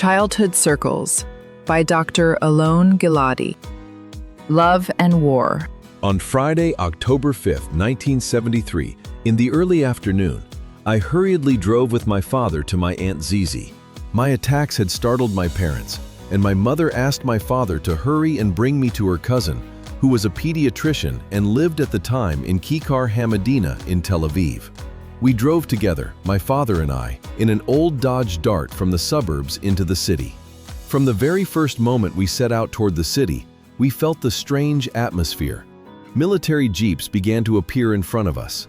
Childhood Circles by Dr. Alon Giladi. Love and War. On Friday, October 5th, 1973, in the early afternoon, I hurriedly drove with my father to my Aunt Zizi. My attacks had startled my parents, and my mother asked my father to hurry and bring me to her cousin, who was a pediatrician and lived at the time in Kikar Hamadina in Tel Aviv. We drove together, my father and I, in an old Dodge Dart from the suburbs into the city. From the very first moment we set out toward the city, we felt the strange atmosphere. Military jeeps began to appear in front of us.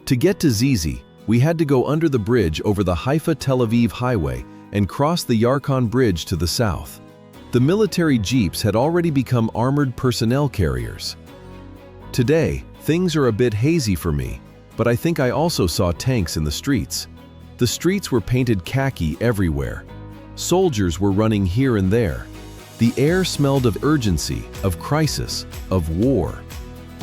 To get to Zizi, we had to go under the bridge over the Haifa-Tel Aviv highway and cross the Yarkon Bridge to the south. The military jeeps had already become armored personnel carriers. Today, things are a bit hazy for me, but I think I also saw tanks in the streets. The streets were painted khaki everywhere. Soldiers were running here and there. The air smelled of urgency, of crisis, of war.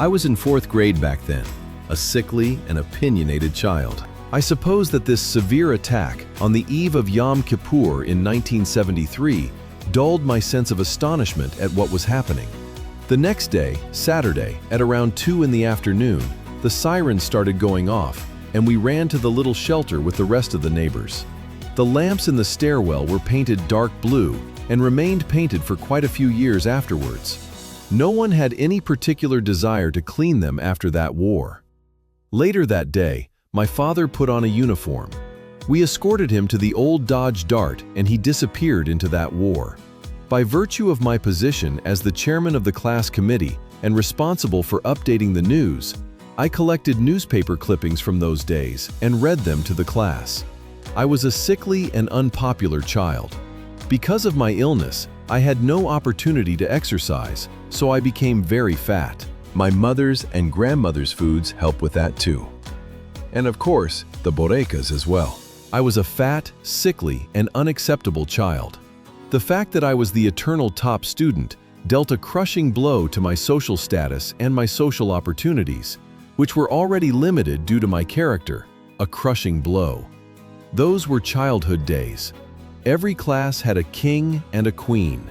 I was in 4th grade back then, a sickly and opinionated child. I suppose that this severe attack on the eve of Yom Kippur in 1973 dulled my sense of astonishment at what was happening. The next day, Saturday, at around 2 in the afternoon, the sirens started going off, and we ran to the little shelter with the rest of the neighbors. The lamps in the stairwell were painted dark blue and remained painted for quite a few years afterwards. No one had any particular desire to clean them after that war. Later that day, my father put on a uniform. We escorted him to the old Dodge Dart, and he disappeared into that war. By virtue of my position as the chairman of the class committee and responsible for updating the news, I collected newspaper clippings from those days and read them to the class. I was a sickly and unpopular child. Because of my illness, I had no opportunity to exercise, so I became very fat. My mother's and grandmother's foods help with that too. And of course, the borekas as well. I was a fat, sickly, and unacceptable child. The fact that I was the eternal top student dealt a crushing blow to my social status and my social opportunities, which were already limited due to my character, a crushing blow. Those were childhood days. Every class had a king and a queen.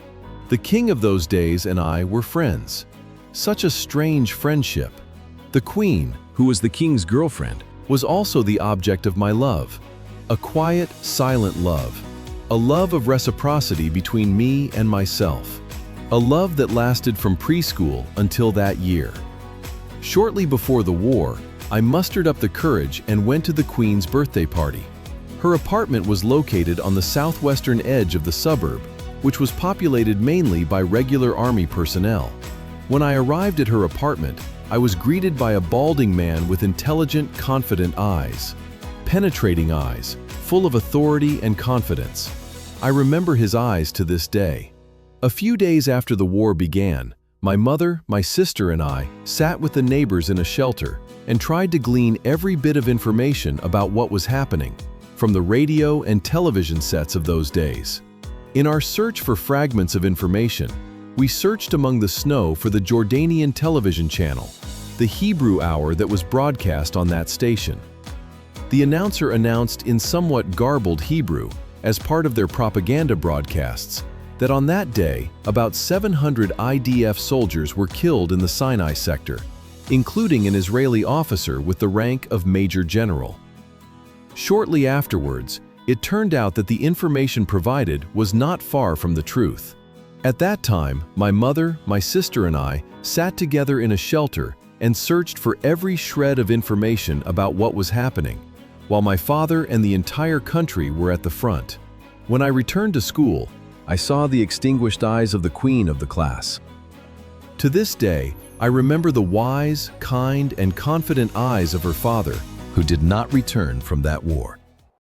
The king of those days and I were friends. Such a strange friendship. The queen, who was the king's girlfriend, was also the object of my love. A quiet, silent love. A love of reciprocity between me and myself. A love that lasted from preschool until that year. Shortly before the war, I mustered up the courage and went to the Queen's birthday party. Her apartment was located on the southwestern edge of the suburb, which was populated mainly by regular army personnel. When I arrived at her apartment, I was greeted by a balding man with intelligent, confident eyes. Penetrating eyes, full of authority and confidence. I remember his eyes to this day. A few days after the war began, my mother, my sister, and I sat with the neighbors in a shelter and tried to glean every bit of information about what was happening from the radio and television sets of those days. In our search for fragments of information, we searched among the snow for the Jordanian television channel, the Hebrew hour that was broadcast on that station. The announcer announced in somewhat garbled Hebrew, as part of their propaganda broadcasts, that on that day, about 700 IDF soldiers were killed in the Sinai sector, including an Israeli officer with the rank of Major General. Shortly afterwards, it turned out that the information provided was not far from the truth. At that time, my mother, my sister, and I sat together in a shelter and searched for every shred of information about what was happening, while my father and the entire country were at the front. When I returned to school, I saw the extinguished eyes of the queen of the class. To this day, I remember the wise, kind, and confident eyes of her father, who did not return from that war.